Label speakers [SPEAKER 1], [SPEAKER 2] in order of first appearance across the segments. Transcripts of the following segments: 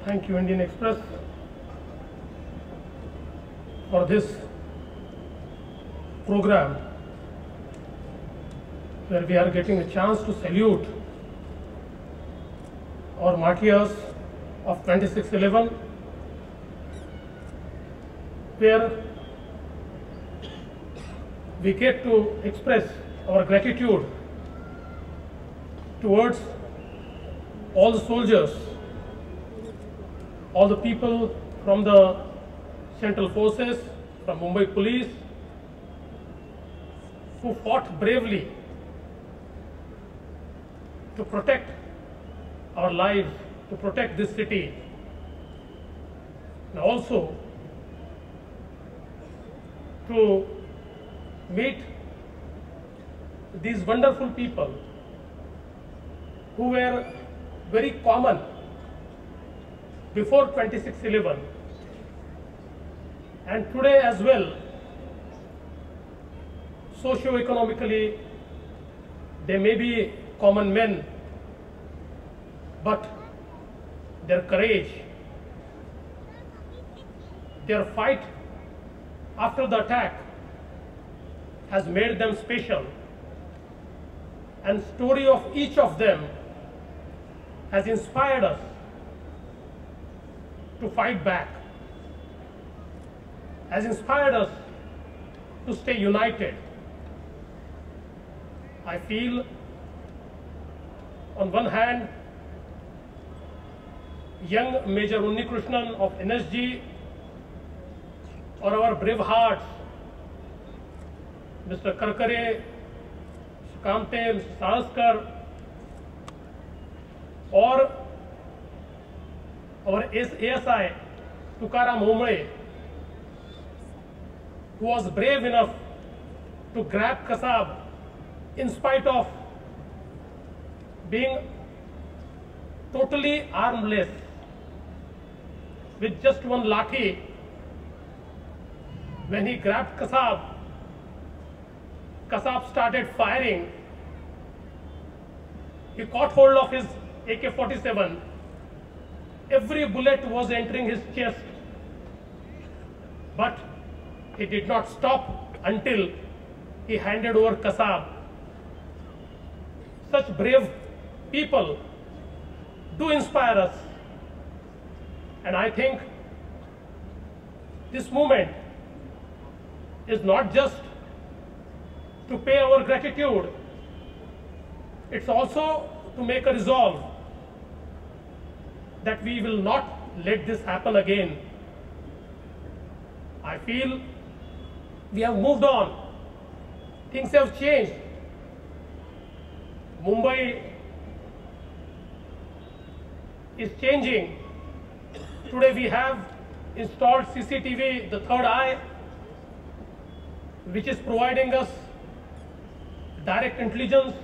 [SPEAKER 1] Thank you, Indian Express, for this program where we are getting a chance to salute our martyrs of 26/11, where we get to express our gratitude towards all the soldiers, all the people from the Central Forces, from Mumbai Police, who fought bravely to protect our lives, to protect this city, and also to meet these wonderful people who were very common before 26/11 and today as well. Socio-economically, they may be common men, but their courage, their fight after the attack has made them special, and story of each of them has inspired us to fight back, has inspired us to stay united. I feel, on one hand, young Major Unnikrishnan of NSG, or our brave hearts, Mr. Karkare, Mr. Kamte, Mr. Saraskar, or our ASI, Tukaram Omre, who was brave enough to grab Kasab in spite of being totally armless, with just one lathi. When he grabbed Kasab, Kasab started firing. He caught hold of his AK-47. Every bullet was entering his chest, but he did not stop until he handed over Kasab. Such brave people do inspire us, and I think this moment is not just to pay our gratitude, it's also to make a resolve that we will not let this happen again. I feel we have moved on. Things have changed. Mumbai is changing. Today we have installed CCTV, the third eye, which is providing us direct intelligence.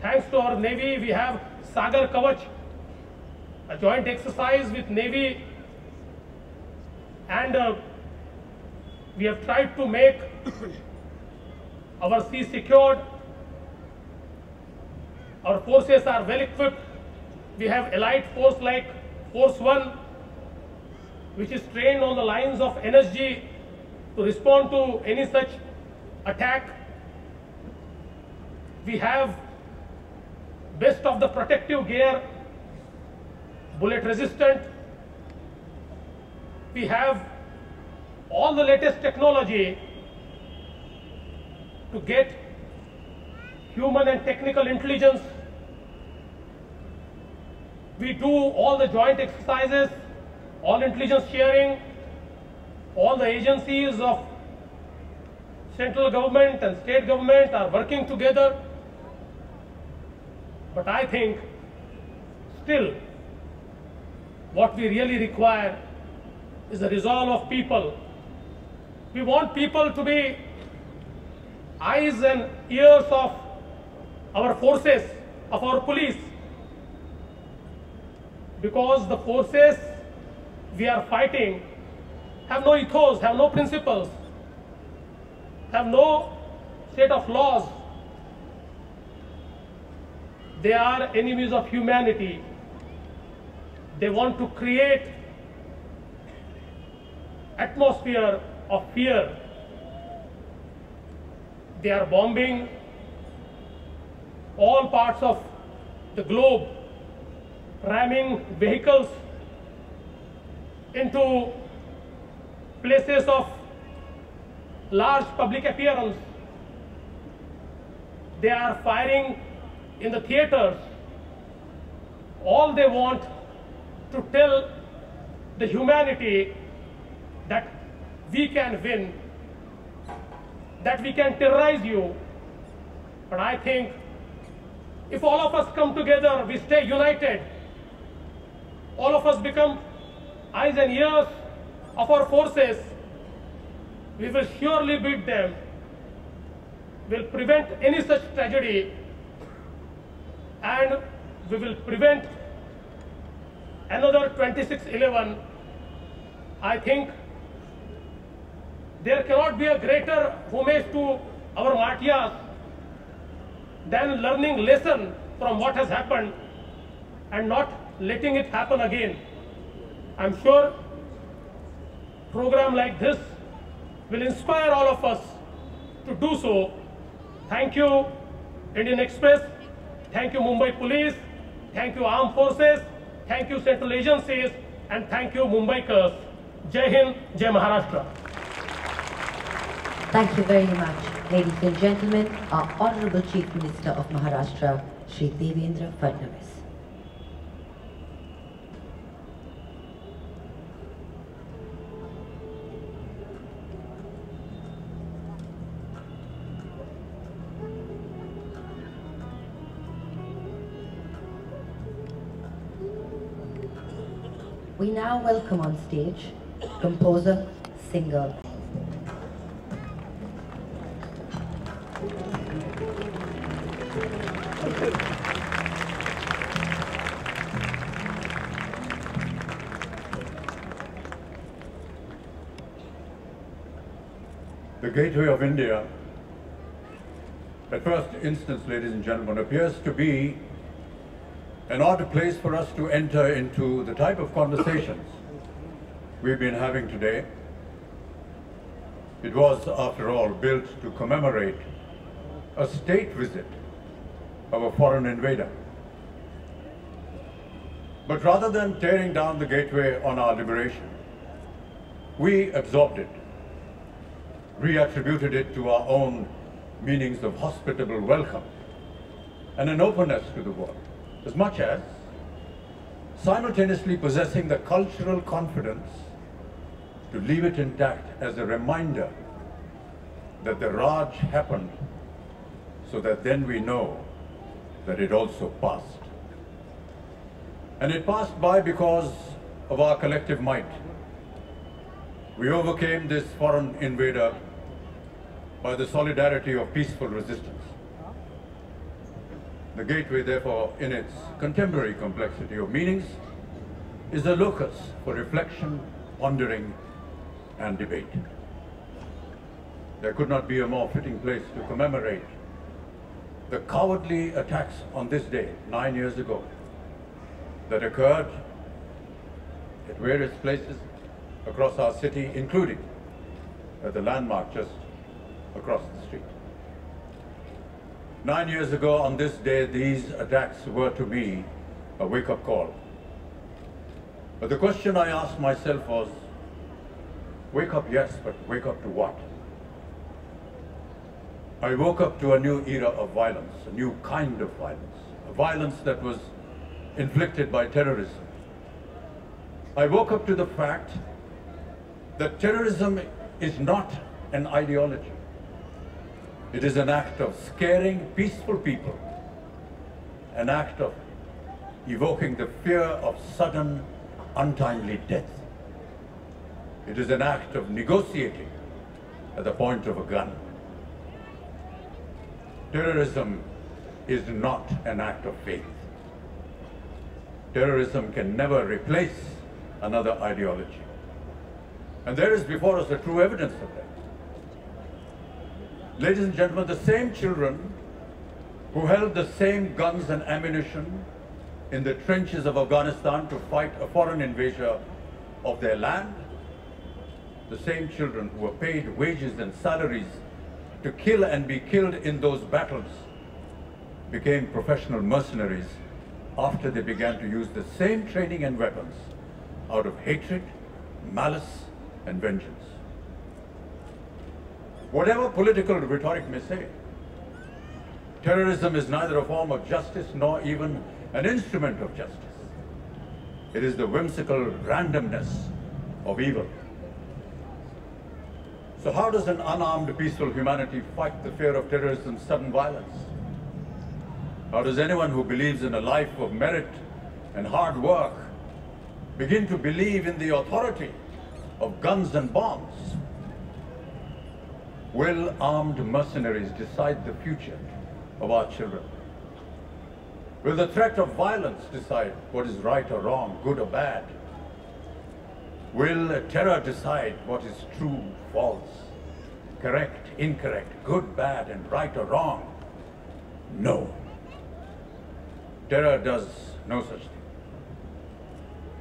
[SPEAKER 1] Thanks to our Navy, we have Sagar Kavach, a joint exercise with Navy, and we have tried to make our sea secured. Our forces are well equipped. We have allied force like Force 1, which is trained on the lines of NSG to respond to any such attack. We have best of the protective gear, bullet resistant. We have all the latest technology to get human and technical intelligence. We do all the joint exercises, all intelligence sharing. All the agencies of central government and state government are working together. But I think still what we really require is a resolve of people. We want people to be eyes and ears of our forces, of our police, because the forces we are fighting have no ethos, have no principles, have no set of laws. They are enemies of humanity. They want to create atmosphere of fear. They are bombing all parts of the globe, ramming vehicles into places of large public appearance. They are firing in the theaters. All they want to tell the humanity that we can win, that we can terrorize you. But I think if all of us come together, we stay united, all of us become eyes and ears of our forces, we will surely beat them, will prevent any such tragedy, and we will prevent another 26/11. I think there cannot be a greater homage to our martyrs than learning lesson from what has happened and not letting it happen again. I'm sure program like this will inspire all of us to do so. Thank you, Indian Express. Thank you, Mumbai Police. Thank you, Armed Forces. Thank you, Central Agencies. And thank you, Mumbaikars. Jai Hind, Jai Maharashtra.
[SPEAKER 2] Thank you very much, ladies and gentlemen. Our Honorable Chief Minister of Maharashtra, Shri Devendra Fadnavis. We now welcome on stage composer, singer.
[SPEAKER 3] The gateway of India, at first instance, ladies and gentlemen, appears to be an odd place for us to enter into the type of conversations we've been having today. It was, after all, built to commemorate a state visit of a foreign invader. But rather than tearing down the gateway on our liberation, we absorbed it, reattributed it to our own meanings of hospitable welcome and an openness to the world, as much as simultaneously possessing the cultural confidence to leave it intact as a reminder that the Raj happened, so that then we know that it also passed. And it passed by because of our collective might. We overcame this foreign invader by the solidarity of peaceful resistance. The gateway, therefore, in its contemporary complexity of meanings, is a locus for reflection, pondering, and debate. There could not be a more fitting place to commemorate the cowardly attacks on this day, 9 years ago, that occurred at various places across our city, including at the landmark just across the street. 9 years ago on this day, these attacks were to me a wake-up call. But the question I asked myself was, wake up, yes, but wake up to what? I woke up to a new era of violence, a new kind of violence, a violence that was inflicted by terrorism. I woke up to the fact that terrorism is not an ideology. It is an act of scaring peaceful people, an act of evoking the fear of sudden, untimely death. It is an act of negotiating at the point of a gun. Terrorism is not an act of faith. Terrorism can never replace another ideology. And there is before us a true evidence of that. Ladies and gentlemen, the same children who held the same guns and ammunition in the trenches of Afghanistan to fight a foreign invader of their land, the same children who were paid wages and salaries to kill and be killed in those battles, became professional mercenaries after they began to use the same training and weapons out of hatred, malice, and vengeance. Whatever political rhetoric may say, terrorism is neither a form of justice nor even an instrument of justice. It is the whimsical randomness of evil. So how does an unarmed, peaceful humanity fight the fear of terrorism's sudden violence? How does anyone who believes in a life of merit and hard work begin to believe in the authority of guns and bombs? Will armed mercenaries decide the future of our children? Will the threat of violence decide what is right or wrong, good or bad? Will terror decide what is true, false, correct, incorrect, good, bad, and right or wrong? No. Terror does no such thing.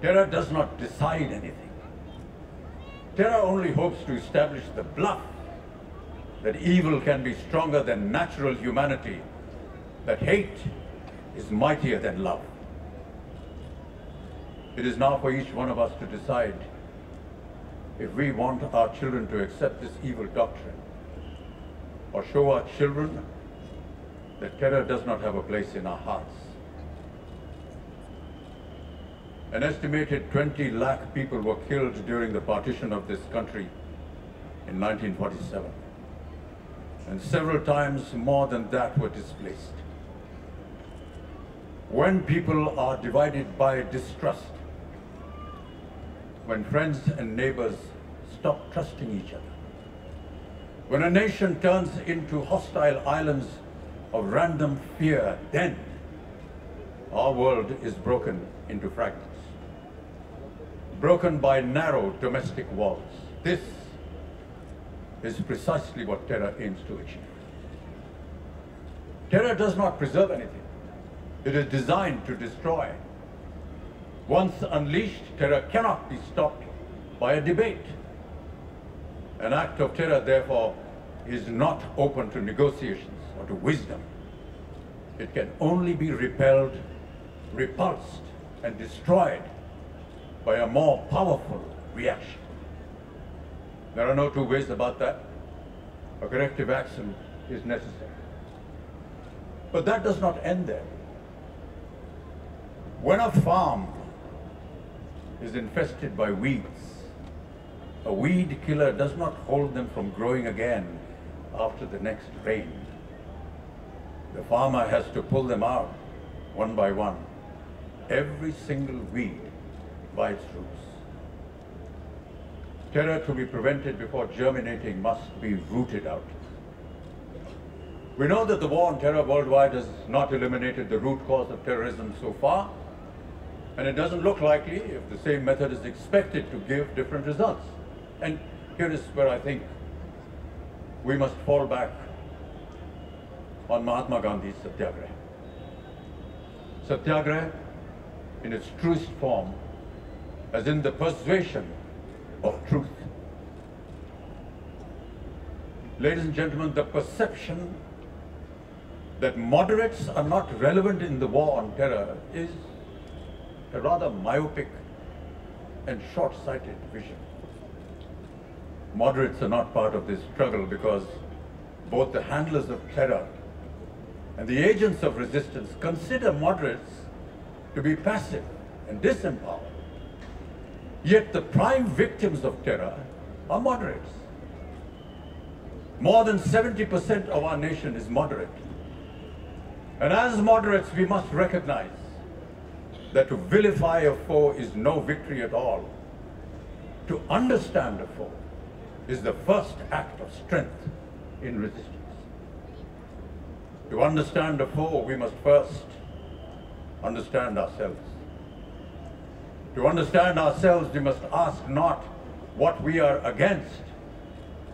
[SPEAKER 3] Terror does not decide anything. Terror only hopes to establish the bluff that evil can be stronger than natural humanity, that hate is mightier than love. It is now for each one of us to decide if we want our children to accept this evil doctrine, or show our children that terror does not have a place in our hearts. An estimated 20 lakh people were killed during the partition of this country in 1947. And several times more than that were displaced. When people are divided by distrust, when friends and neighbors stop trusting each other, when a nation turns into hostile islands of random fear, then our world is broken into fragments, broken by narrow domestic walls. This is precisely what terror aims to achieve. Terror does not preserve anything. It is designed to destroy. Once unleashed, terror cannot be stopped by a debate. An act of terror, therefore, is not open to negotiations or to wisdom. It can only be repelled, repulsed, and destroyed by a more powerful reaction. There are no two ways about that. A corrective action is necessary. But that does not end there. When a farm is infested by weeds, a weed killer does not hold them from growing again after the next rain. The farmer has to pull them out one by one, every single weed by its roots. Terror, to be prevented before germinating, must be rooted out. We know that the war on terror worldwide has not eliminated the root cause of terrorism so far, and it doesn't look likely if the same method is expected to give different results. And here is where I think we must fall back on Mahatma Gandhi's Satyagraha. Satyagraha, in its truest form, as in the persuasion of truth. Ladies and gentlemen, the perception that moderates are not relevant in the war on terror is a rather myopic and short-sighted vision. Moderates are not part of this struggle because both the handlers of terror and the agents of resistance consider moderates to be passive and disempowered. Yet the prime victims of terror are moderates. More than 70% of our nation is moderate. And as moderates, we must recognize that to vilify a foe is no victory at all. To understand a foe is the first act of strength in resistance. To understand a foe, we must first understand ourselves. To understand ourselves, we must ask not what we are against,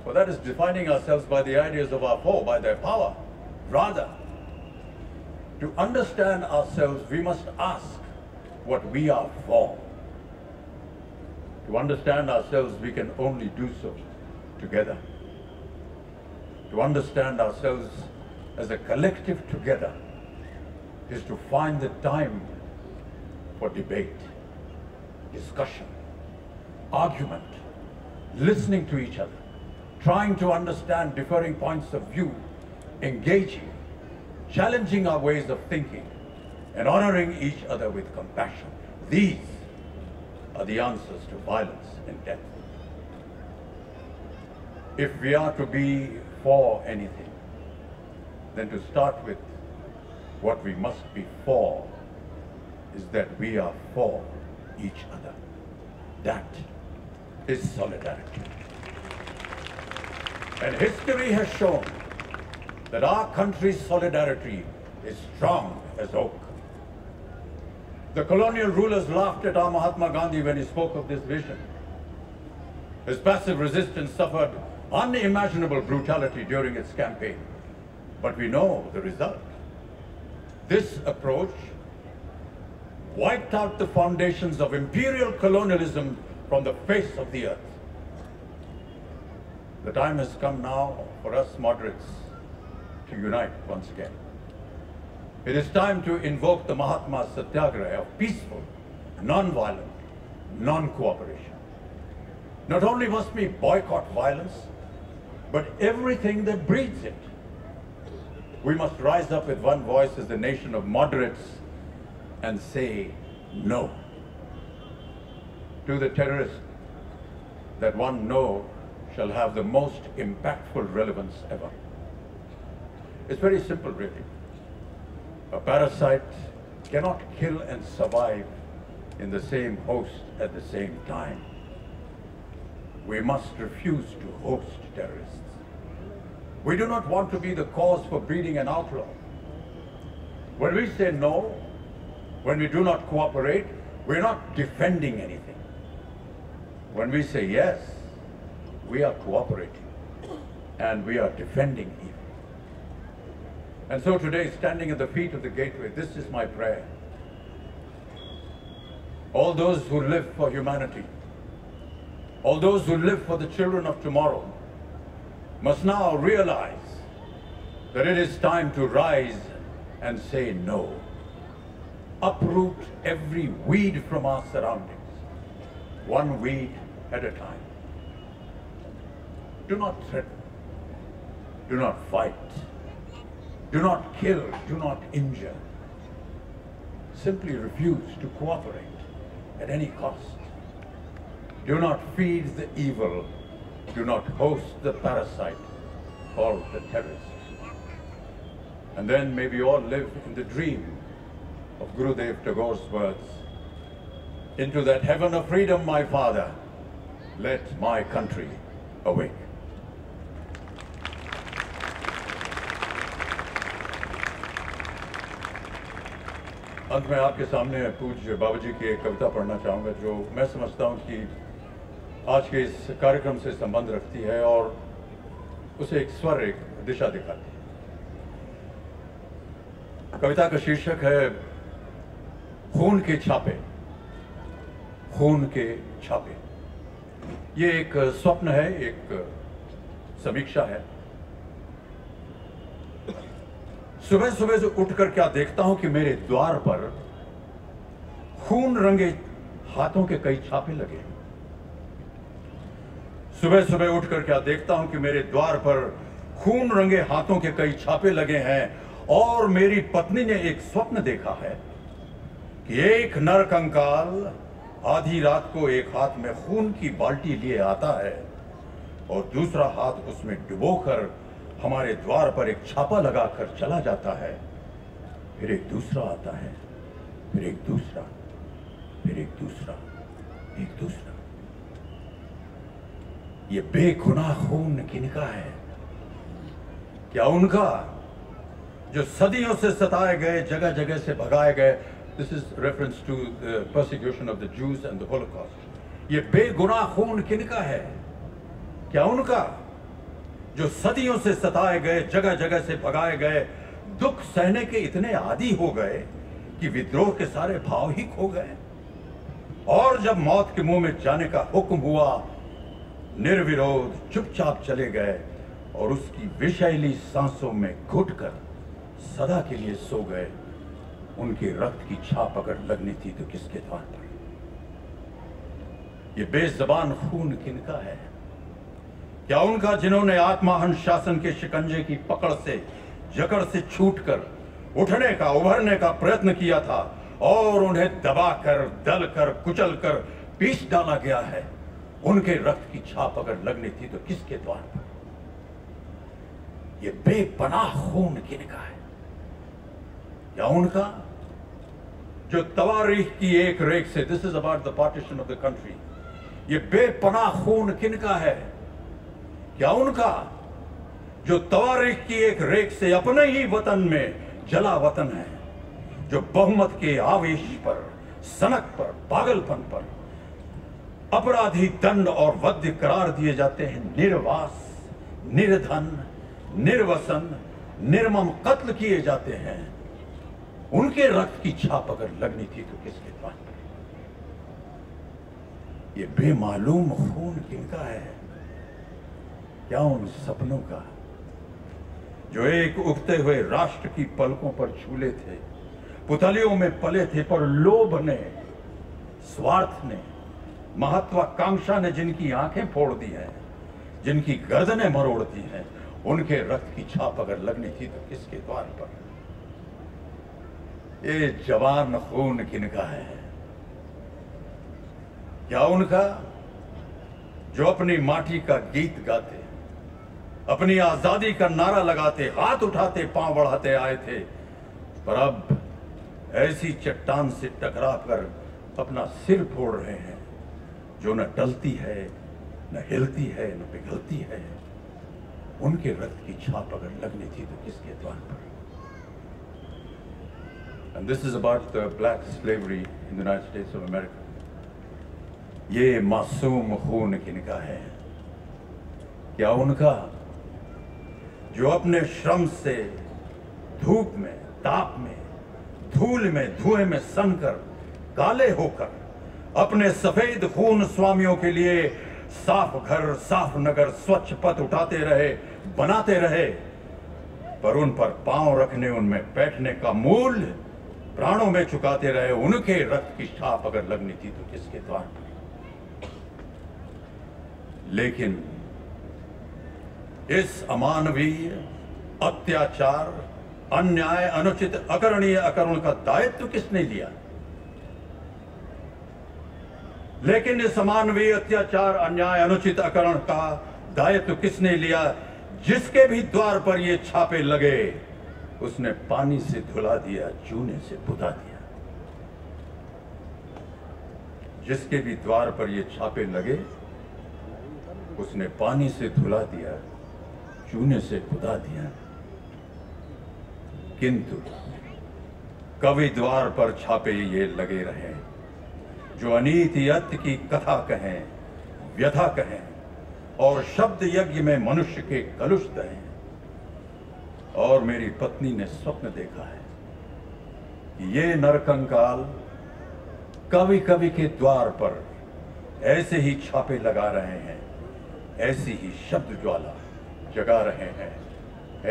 [SPEAKER 3] For that is defining ourselves by the ideas of our foe, by their power. Rather, to understand ourselves, we must ask what we are for. To understand ourselves, we can only do so together. To understand ourselves as a collective together is to find the time for debate, discussion, argument, listening to each other, trying to understand differing points of view, engaging, challenging our ways of thinking, and honoring each other with compassion. These are the answers to violence and death. If we are to be for anything, then to start with, what we must be for is that we are for each other. That is solidarity. And history has shown that our country's solidarity is strong as oak. The colonial rulers laughed at our Mahatma Gandhi when he spoke of this vision. His passive resistance suffered unimaginable brutality during its campaign. But we know the result. This approach wiped out the foundations of imperial colonialism from the face of the earth. The time has come now for us moderates to unite once again. It is time to invoke the Mahatma Satyagraha of peaceful, non-violent, non-cooperation. Not only must we boycott violence, but everything that breeds it. We must rise up with one voice as the nation of moderates and say no to the terrorists. That one no shall have the most impactful relevance ever. It's very simple, really. A parasite cannot kill and survive in the same host at the same time. We must refuse to host terrorists. We do not want to be the cause for breeding an outlaw. When we say no, when we do not cooperate, we're not defending anything. When we say yes, we are cooperating and we are defending evil. And so today, standing at the feet of the gateway, this is my prayer. All those who live for humanity, all those who live for the children of tomorrow, must now realize that it is time to rise and say no. Uproot every weed from our surroundings, one weed at a time. Do not threaten, do not fight, do not kill, do not injure. Simply refuse to cooperate at any cost. Do not feed the evil. Do not host the parasite called the terrorist. And then may we all live in the dream of Gurudev Tagore's words, into that heaven of freedom, my father, let my country awake. अंत में आपके सामने पूज्य बाबा जी की एक कविता पढ़ना चाहूँगा जो मैं समझता हूँ कि आज के इस कार्यक्रम से संबंध रखती है और उसे एक स्वर, एक दिशा दिखाती है। कविता का शीर्षक है खून के छापे। खून के छापे। ये एक स्वप्न है, एक समीक्षा है। सुबह सुबह से उठकर क्या देखता हूं कि मेरे द्वार पर खून रंगे हाथों के कई छापे लगे। सुबह सुबह उठकर क्या देखता हूं कि मेरे द्वार पर खून रंगे हाथों के कई छापे लगे हैं और मेरी पत्नी ने एक स्वप्न देखा है कि एक नरकंकाल आधी रात को एक हाथ में खून की बाल्टी लिए आता है और दूसरा हाथ उसमें डुबोकर हमारे द्वार पर एक छापा लगाकर चला जाता है। फिर एक दूसरा आता है, फिर एक दूसरा, फिर एक दूसरा, एक दूसरा। ये बेगुनाह खून किनका है? क्या उनका जो सदियों से सताए गए, जगह जगह से भगाए गए? This is reference to the persecution of the Jews and the Holocaust. ये बेगुनाह खून किनका है? क्या उनका जो सदियों से सताए गए, जगह जगह से भगाए गए, दुख सहने के इतने आदी हो गए कि विद्रोह के सारे भाव ही खो गए। और जब मौत के मुंह में जाने का हुक्म हुआ, निर्विरोध चुपचाप चले गए और उसकी विषैली सांसों में घुटकर सदा के लिए सो गए। उनके रक्त की छाप अगर लगनी थी तो किसके द्वार पर? ये बेज़बान खून किनका है? क्या उनका जिन्होंने आत्माहन शासन के शिकंजे की पकड़ से, जकड़ से छूटकर उठने का, उभरने का प्रयत्न किया था और उन्हें दबाकर, दलकर, कुचलकर पीस डाला गया है? उनके रक्त की छाप अगर लगनी थी तो किसके द्वार पर? ये बेपनाह खून किनका है? क्या उनका जो तवारीख की एक रेख से, this is about the partition of the country, ये बेपनाह खून किनका है? क्या उनका जो तवारीख की एक रेख से अपने ही वतन में जला वतन है, जो बहुमत के आवेश पर, सनक पर, पागलपन पर अपराधी दंड और वध्य करार दिए जाते हैं, निर्वास, निर्धन, निर्वसन, निर्मम कत्ल किए जाते हैं? उनके रक्त की छाप अगर लगनी थी तो किसके द्वार पर? ये बेमालूम खून किनका है? क्या उन सपनों का जो एक उगते हुए राष्ट्र की पलकों पर झूले थे, पुतलियों में पले थे, पर लोभ ने, स्वार्थ ने, महत्वाकांक्षा ने जिनकी आंखें फोड़ दी हैं, जिनकी गर्दनें मरोड़ दी हैं, उनके रक्त की छाप अगर लगनी थी तो किसके द्वार पर? ये जवान खून किनका है? क्या उनका जो अपनी माटी का गीत गाते, अपनी आजादी का नारा लगाते, हाथ उठाते, पांव बढ़ाते आए थे, पर अब ऐसी चट्टान से टकरा कर अपना सिर फोड़ रहे हैं जो न टलती है, न हिलती है, न पिघलती है? उनके रक्त की छाप अगर लगनी थी तो किसके द्वार पर? And this is about the black slavery in the United States of America. ये मासूम खून किनका है? क्या उनका जो अपने श्रम से धूप में, ताप में, धूल में, धुएं में सनकर, काले होकर अपने सफेद खून स्वामियों के लिए साफ घर, साफ नगर, स्वच्छ पथ उठाते रहे, बनाते रहे, पर उन पर पांव रखने, उनमें बैठने का मूल्य प्राणों में चुकाते रहे? उनके रक्त की छाप अगर लगनी थी तो किसके द्वार पर? लेकिन इस अमानवीय, अत्याचार, अन्याय, अनुचित, अकरणीय, अकरुण का दायित्व किसने लिया? लेकिन इस अमानवीय, अत्याचार, अन्याय, अनुचित, अकरण का दायित्व किसने लिया? जिसके भी द्वार पर ये छापे लगे उसने पानी से धुला दिया, चूने से पुता दिया। जिसके भी द्वार पर ये छापे लगे उसने पानी से धुला दिया, चूने से पुता दिया। किंतु कवि द्वार पर छापे ये लगे रहे जो अनीति अत्य की कथा कहें, व्यथा कहें और शब्द यज्ञ में मनुष्य के कलुष दें। और मेरी पत्नी ने स्वप्न देखा है कि ये नरकंकाल कवि कवि के द्वार पर ऐसे ही छापे लगा रहे हैं, ऐसी ही शब्द ज्वाला जगा रहे हैं,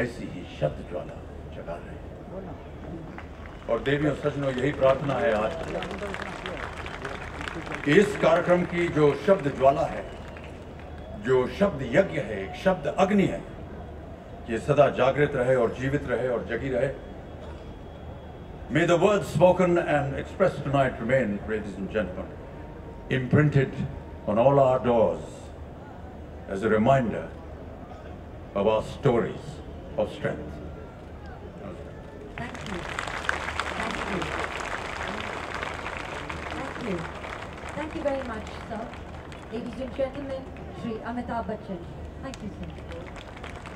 [SPEAKER 3] ऐसी ही शब्द ज्वाला जगा रहे हैं। और देवियों सज्जनों, यही प्रार्थना है आज कि इस कार्यक्रम की जो शब्द ज्वाला है, जो शब्द यज्ञ है, एक शब्द अग्नि है, ये सदा जागृत रहे और जीवित रहे और जगी रहे। May the words spoken and expressed tonight remain, ladies and gentlemen, imprinted on all our doors as a reminder of our stories of strength.
[SPEAKER 2] Thank you. Thank you. Thank you. Thank you very much, sir. Ladies and gentlemen, Shri Amitabh Bachchan. Thank you, sir.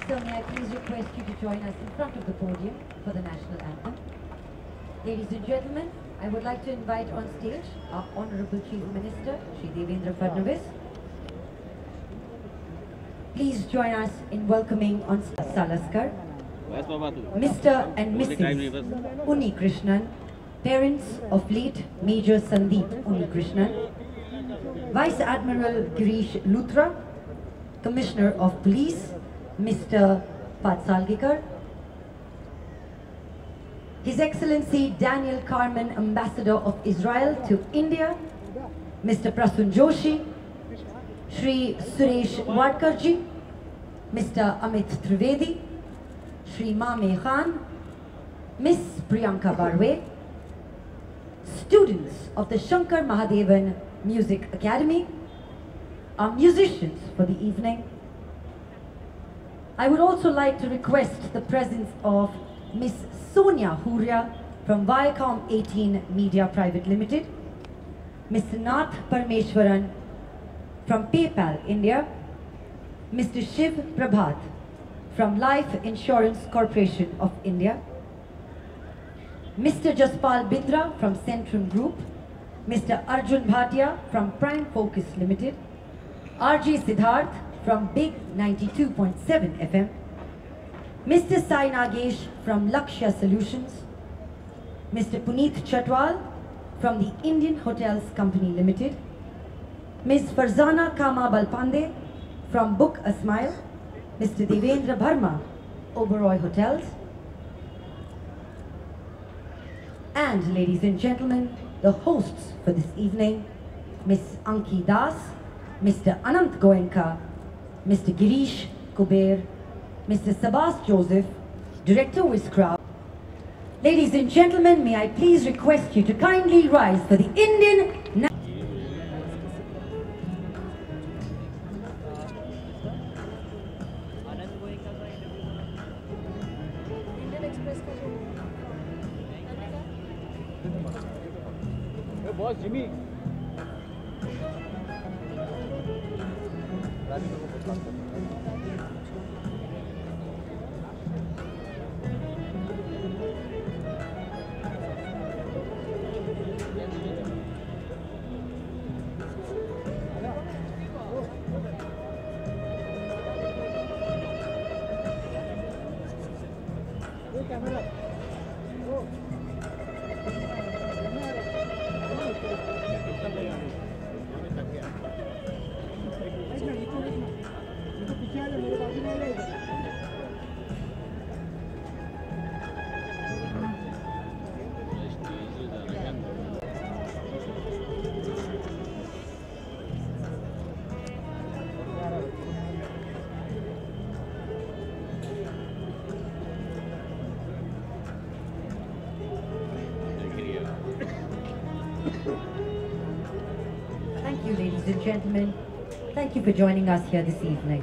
[SPEAKER 2] So may I please request you to join us in front of the podium for the national anthem. Ladies and gentlemen, I would like to invite on stage our Honorable Chief Minister, Shri Devendra Fadnavis. please join us in welcoming on Salaskar, Mr. and Mrs. Uni Krishnan, parents of late Major Sandeep Uni Krishnan, Vice Admiral Girish Luthra, Commissioner of Police, Mr. Patsalgikar, His Excellency Daniel Carmen, Ambassador of Israel to India, Mr. Prasoon Joshi, Shri Suresh Wadkarji, Mr. Amit Trivedi, Shri Mame Khan, Miss Priyanka Barwe, students of the Shankar Mahadevan Music Academy, our musicians for the evening. I would also like to request the presence of Miss Sonia Huria from Viacom 18 Media Private Limited, Mr. Nath Parmeshwaran from PayPal India, Mr. Shiv Prabhat from Life Insurance Corporation of India, Mr. Jaspal Bindra from Centrum Group, Mr. Arjun Bhatia from Prime Focus Limited, RJ Siddharth from Big 92.7 FM, Mr. Sai Nagesh from Lakshya Solutions, Mr. Puneet Chatwal from the Indian Hotels Company Limited, Ms. Farzana Kama Balpande from Book a Smile, Mr. Devendra Bharma, Oberoi Hotels, and ladies and gentlemen, the hosts for this evening, Ms. Anki Das, Mr. Anant Goenka, Mr. Girish Kuber, Mr. Sabas Joseph, Director Wiscraft. Ladies and gentlemen, may I please request you to kindly rise for the Indian
[SPEAKER 4] Boss Jimmy.
[SPEAKER 2] Thank you, ladies and gentlemen. Thank you for joining us here this evening.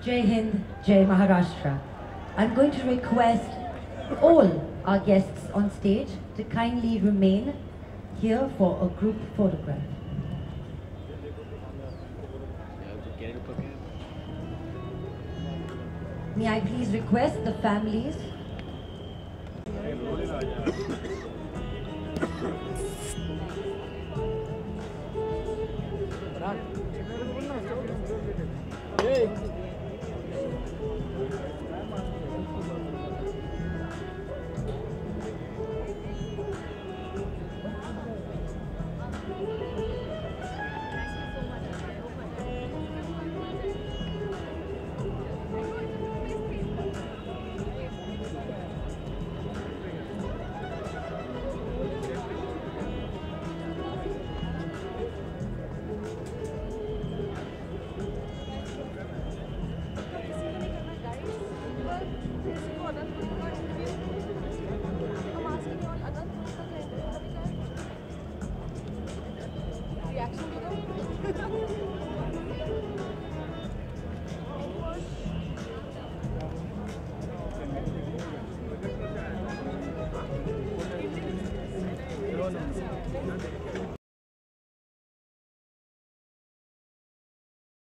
[SPEAKER 2] Jai Hind, Jai Maharashtra. I'm going to request all our guests on stage to kindly remain here for a group photograph. May I please request the families
[SPEAKER 4] no.